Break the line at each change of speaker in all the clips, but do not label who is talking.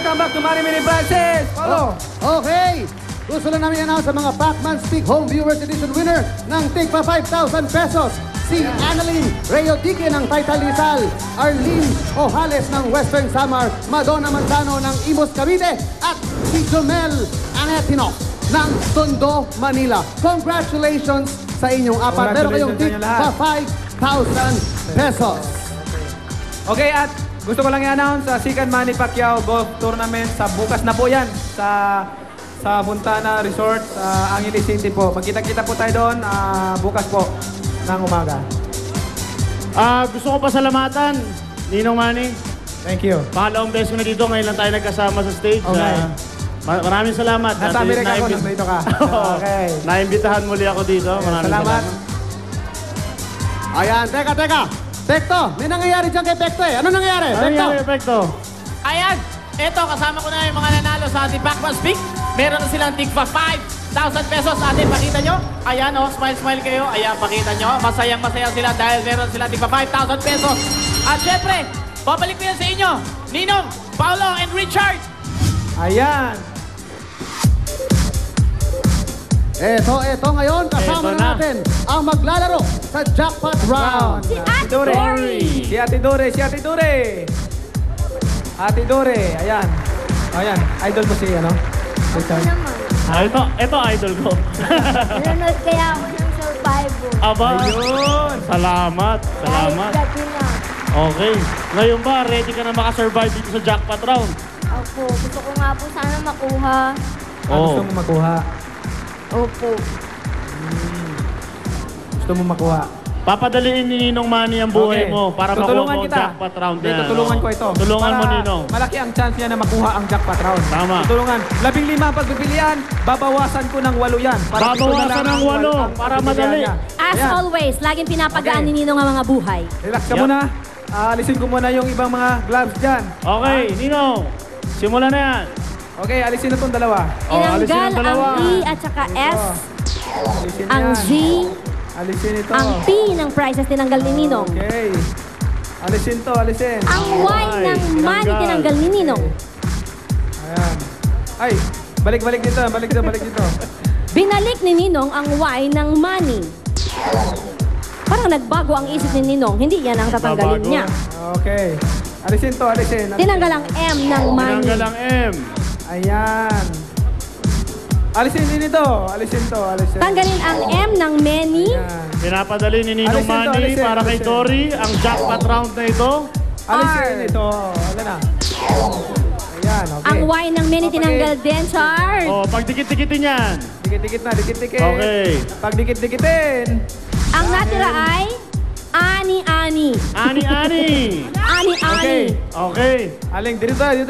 welcome back to Money Mini Prizes. Follow.
Okay. Gusto lang namin announce sa mga Pacman Speak Home Viewers Edition winner ng Tigpa 5,000 pesos. Si Annalyn Reyodique ng Taytay Rizal, Arlene Ojales ng Western Samar, Madonna Manzano ng Imus Cavite, at si Jomel Anetino ng Tondo, Manila. Congratulations sa inyong apat. Meron kayong Tigpa 5,000 pesos.
Okay, at gusto ko lang i-announce sa Sikan Manny Pacquiao Golf Tournament sa bukas na po yan sa Fontana Resort sa Angeles City po. Magkita-kita po tayo doon bukas po ng umaga.
Gusto ko pasalamatan, Ninong Manny.
Thank you.
Pangalawang beses ko na dito, ngayon lang tayo nagkasama sa stage.
Okay.
Maraming salamat.
Nasa Amerika ako, nandito ka. Okay.
Naimbitahan muli ako dito. Maraming salamat.
Ayan, teka. Tekto, may nangyayari dyan kay Tekto eh. Ano nangyayari?
Ano
Tekto.
nangyayari, Epekto?
Ayan, eto kasama ko na yung mga nanalo sa ating Pacman Speak. Meron na silang tigpa 5,000 pesos. Ate, pakita nyo. Ayan, oh, smile kayo. Ayan, pakita nyo. Masayang-masaya sila dahil meron silang tigpa 5,000 pesos. At syempre, babalik ko yan sa inyo. Ninong, Paolo, and Richard.
Ayan.
Eto ngayon, kasama
Eto
na natin ang maglalaro sa Jackpot Round.
Si Ate
Dore.
Dory.
Si Ate Dore. Ate Dore, ayan. Ayan, idol mo si ano? Richard.
Ito idol ko.
Nanonood kaya ako ng Survivor.
Aba,
Ayun.
salamat.
Kahit gabi na.
Okay. Ngayon ba, ready ka na makasurvive dito sa jackpot round?
Opo, gusto ko nga po sana makuha.
Gusto mo makuha.
Opo.
Gusto mo makuha.
Papadaliin ni Ninong Manny ang buhay
Okay.
mo para makuha
Tutulungan
mo ang
kita.
jackpot round na
Hindi,
yan.
tutulungan ko ito.
Tulungan mo,
Para
Ninong.
Malaki ang chance niya na makuha ang jackpot round.
Tama.
Tutulungan. 15 ang pagpipilian, babawasan ko ng 8 yan. Para
Babawasan
ito na lang
ng
ang
8
ang
para
pagpipilian
madali.
niya.
As
Ayan.
always, laging pinapagaan
Okay.
ni Ninong ang mga buhay.
Relax ka
Yep.
muna. Alisin ko muna yung ibang mga gloves dyan.
Okay, Ninong. Simulan na yan.
Okay, alisin na itong dalawa.
alisin
Tinanggal
ang dalawa.
ang E at saka S,
Alisin
ang
yan.
G,
Alisin ito.
ang P ng prizes tinanggal ni Ninong.
Okay. Alisin to, alisin.
Ang Y ng money tinanggal ni Ninong.
Ayan. Ay, balik dito, balik dito.
Binalik ni Ninong ang Y ng money. Parang nagbago ang isip ni Ninong. Hindi yan ang tatanggalin
Babago.
niya.
Okay. Alisin to, alisin.
Tinanggal ang M ng money.
Tinanggal ang M.
Ayan. Alisin din ito. Alisin to, alisin.
Tanggalin ang M ng many.
Ayan.
Pinapadali ni Ninong
Alisin to,
Manny
alisin,
para kay
alisin.
Dory ang jackpot round na ito.
Alisin ito. Wala na. Ayan, okay.
Ang Y ng many
Okay.
tinanggal din, Chard.
O, pag dikit-dikitin yan.
Dikit-dikit na, dikit-dikit.
Okay.
Pag dikit-dikitin.
Ang natira ay ani-ani.
Ani-ani.
Ani-ani.
Okay.
Okay.
Aling, dito tayo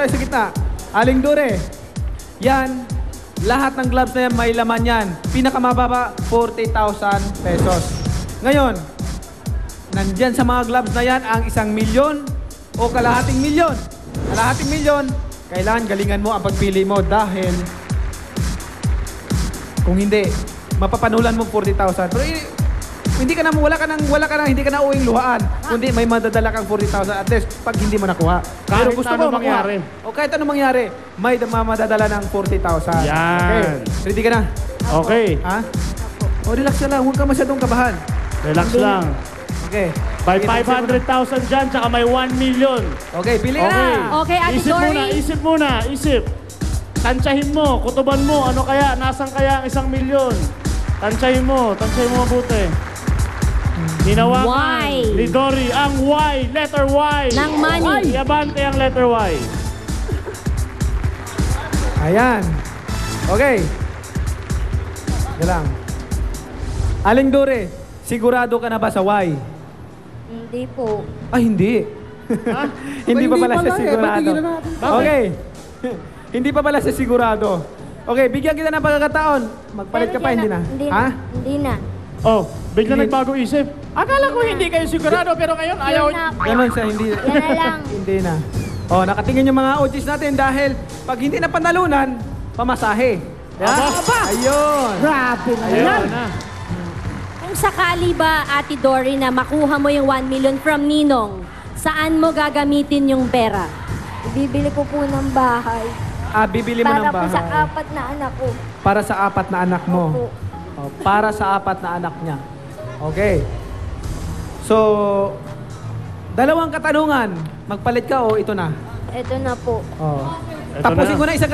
sa gitna. Aling Dore. Yan, lahat ng gloves na yan, may laman yan. Pinakamababa, 40,000 pesos. Ngayon, nandyan sa mga gloves na yan, ang 1,000,000 o kalahating milyon. Kalahating milyon, kailangan galingan mo ang pagpili mo dahil kung hindi, mapapanulan mo 40,000. Pero hindi ka na, hindi ka na uwing luhaan. Kundi may madadala kang 40,000 at least pag hindi mo nakuha.
Kahit
Pero gusto
ano
mo makuha.
mangyari.
O kahit anong mangyari, may madadala ng 40,000.
Yan.
Okay. Ready ka na?
Okay.
Ha? O relax ka lang, huwag ka masyadong kabahan.
Relax lang.
Okay.
By
Okay,
500,000 dyan, tsaka may 1 million.
Okay, pili ka
Okay.
na.
Okay, Ate Dory.
Isip muna. Tansyahin mo, kutuban mo, ano kaya, nasan kaya ang 1,000,000? Tansyahin mo mabuti. Hinawakan
Y.
ni Dory ang Y, letter Y.
Ng money.
Iabante ang letter Y.
Ayan. Okay. Yan lang. Aling Dore, sigurado ka na ba sa Y?
Hindi po.
Ah, hindi. Hindi pa pala siya sigurado.
Patigil na natin.
Okay. Hindi pa pala siya sigurado. Okay, bigyan kita ng pagkakataon. Magpalit ka pa, hindi na.
Hindi
Ha?
na. Hindi na.
Oh, bigla
Hindi.
nagbago isip.
Akala ko hindi kayo sigurado pero ngayon ayaw.
Yun na.
Ganon siya, hindi.
Yan na lang.
Hindi na. Oh, nakatingin yung mga OGs natin dahil pag hindi na panalunan, pamasahe. Yeah?
Aba!
Ayun.
Grabe na yan.
Ayun na.
Kung sakali ba, Ate Dory, na makuha mo yung 1 million from Ninong, saan mo gagamitin yung pera?
Bibili ko po ng bahay.
Bibili mo ng
Para po sa
bahay.
4 na anak ko.
Para sa 4 na anak mo.
Opo.
Oh, para sa 4 na anak niya. Okay. So, 2 katanungan. Magpalit ka o ito na?
Ito na po.
Oh.
Ito
Tapusin
na.
ko na isang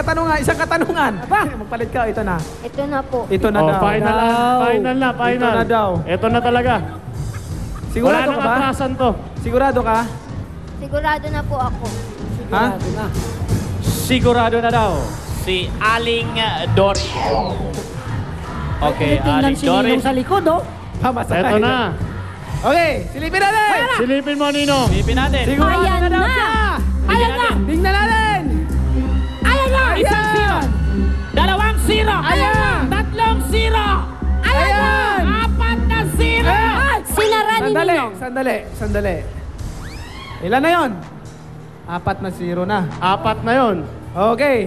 katanungan. Magpalit ka o ito na?
Ito na po.
Ito na
Oh,
daw.
final na. Final na, final.
Ito na daw.
Ito na talaga.
Sigurado
Wala
ka
nang
ba?
atrasan to.
Sigurado ka?
Sigurado na po ako.
Ha?
Sigurado na daw. Si Aling Dory. Okay, Aling Dory.
sa likod, oh.
Pamasakay.
Ito na.
Okay, silipin natin!
Silipin mo, Ninong.
Pipin natin.
Sigurado
Ayan
na daw
na!
siya!
Ayan na!
Tingnan natin!
Ayan na!
Isang zero. Dalawang zero.
Ayan!
Tatlong zero.
Ayan!
4 na zero.
Sinara ni
Sandali,
Ninong.
sandali. Ilan na yon? 4 na 0 na.
4 na yon.
Okay.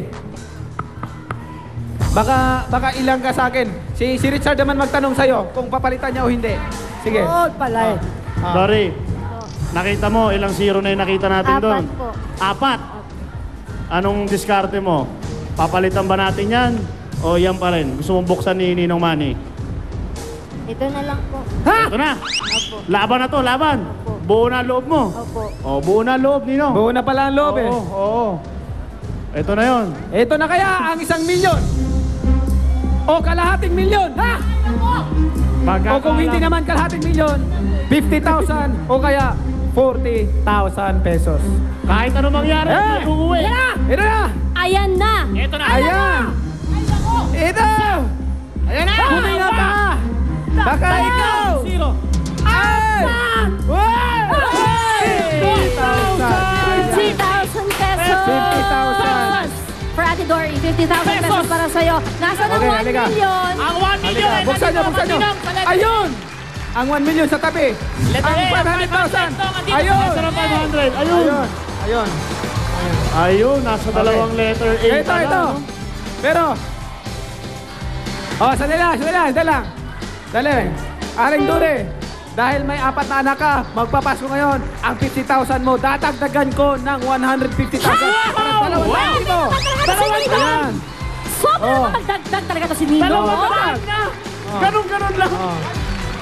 Baka ilang ka sa akin. Si Richard naman magtanong sa'yo kung papalitan niya o hindi. Sige.
pala eh.
Sorry. Nakita mo, ilang zero na yung nakita natin
4
doon?
po.
4. Anong diskarte mo? Papalitan ba natin yan? O yan pa rin? Gusto mong buksan ni Ninong Manny?
Ito na lang po.
Ito na.
Opo.
Laban na to, laban.
Opo.
Buo na loob mo.
Opo.
O, buo na loob, Ninong.
Buo na pala ang loob eh.
Oo. Ito na yon.
Ito na kaya ang 1 milyon. O kalahating milyon. Ha? O kung hindi naman kalahating milyon, 50,000 o kaya 40,000 pesos.
Kahit ano mangyari,
Eh!
uuwi.
Ito na!
Ayan na!
Ito na.
Ayan! Ito!
Ayan na.
Kunin na ba? Baka ikaw!
Zero.
Ay! Wow!
50,000 pesos!
50,000.
For Ate Dory, 50,000 pesos para sa'yo. Nasa ng
Okay,
1
halika.
million.
Ang 1 million.
Halika, buksan nyo, buksan nyo. Ayun! Ang 1 million sa tabi.
Letter
Ang
A,
500,000.
500,000.
Ayun!
Nasa ng 500. Ayun.
Ayun. Ayun.
Ayun, nasa dalawang letter A.
Ito,
na
ito.
lang, no?
Pero, sandali lang. Dali. Aling Dure, dahil may 4 na anak ka, magpapasko ngayon, ang 50,000 mo, dadagdagan ko ng 150,000. Para 2,000. Ayan.
Sobrang
Oh.
magdagdag talaga to si Nino.
Dalawang daan na. Ganun lang.
Oh.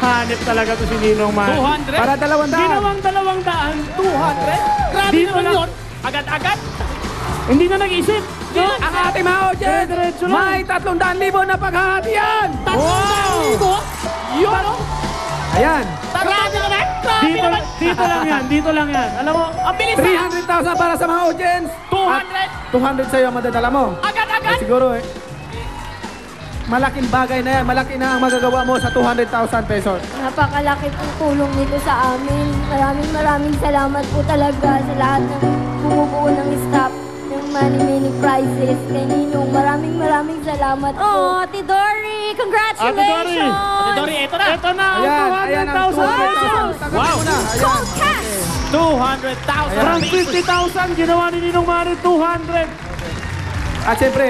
Hanip talaga to si Ninong Manny.
200.
Para 200.
Ginawang 200.
200. Grabe
Dito
naman
lang.
yun. Agad-agad.
Hindi na nag-isip. No?
Ang ating mga audience,
Diretso lang.
may 300,000 na paghahatian.
Wow. Yun.
Ayan.
Grabe naman. Grabe
Dito,
naman.
dito lang yan. Alam mo,
Ang bilis na.
300,000 para sa mga audience.
200.
200 sa'yo ang madadala mo.
Agad-agad.
Siguro malaking bagay na yan. Malaki na ang magagawa mo sa 200,000 pesos.
Napakalaki pong tulong nito sa amin. Maraming salamat po talaga sa lahat ng bumubuo ng staff ng Many Prizes. Kay Ninong, maraming salamat po.
Oh, Ate Dory, congratulations!
Ate Dory, ito na.
ito na ang
Ayan ang
200,000 pesos.
200,000. Tanggapin mo na. Ayan.
Cold cash!
200,000
From
pesos.
50,000, ginawa ni Ninong Manny 200.
At syempre,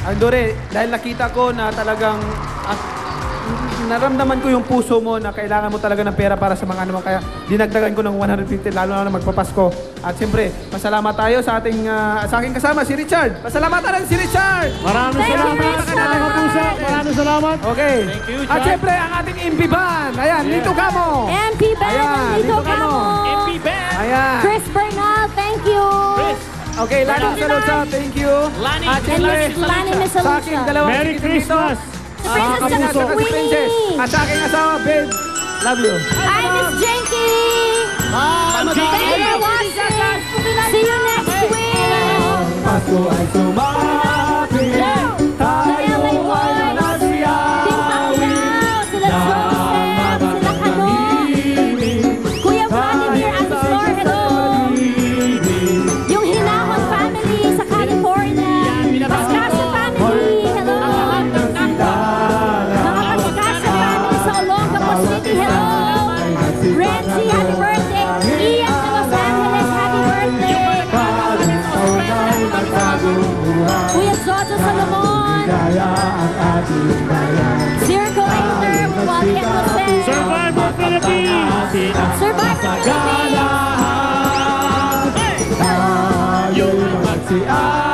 ang Dore, dahil nakita ko na talagang naramdaman ko yung puso mo na kailangan mo talaga ng pera para sa mga ano, kaya dinagdagan ko ng 150 lalo na magpapasko. At syempre, pasalamat tayo sa aking kasama, si Richard. Pasalamatan natin si Richard!
Maraming
Thank you,
salamat.
Richard.
Mga kapuso, maraming salamat.
Okay.
Thank you,
At
Chad.
syempre, ang ating MP Band. Ayan, Lito Camo.
MP Band,
Ayan,
nandito
dito
ka
ka
mo.
mo.
MP Band.
Ayan.
Chris Bernal, thank you.
Chris.
Okay, Lani salud sa thank you.
Lani.
At
And
syempre,
Miss Lani Miss
sa aking
Alicia.
dalawang
Merry
tikitin dito.
Christmas.
Princess
Kapuso,
at
saka si Princess.
Queenie.
At sa aking asawa, babe. Love you.
Hi, Miss Jenky. Thank you for watching. See you next week.
Pasko ay sumapit. Tayo ay nasiyawi.
Team Pacquiao, sila Joseph, sila Kanon. Kuya Vladimir Azor, hello. Yung Hinahon family sa California. Pascasio family, hello. Mga Pascasio family sa Olongapo City, hello. Renzi, happy birthday. Ian sa Los Angeles, happy birthday. Kuya Jojo Salomon. Circulator, Joaquin Jose.
Survival Philippines.
Survivor Philippines.
Si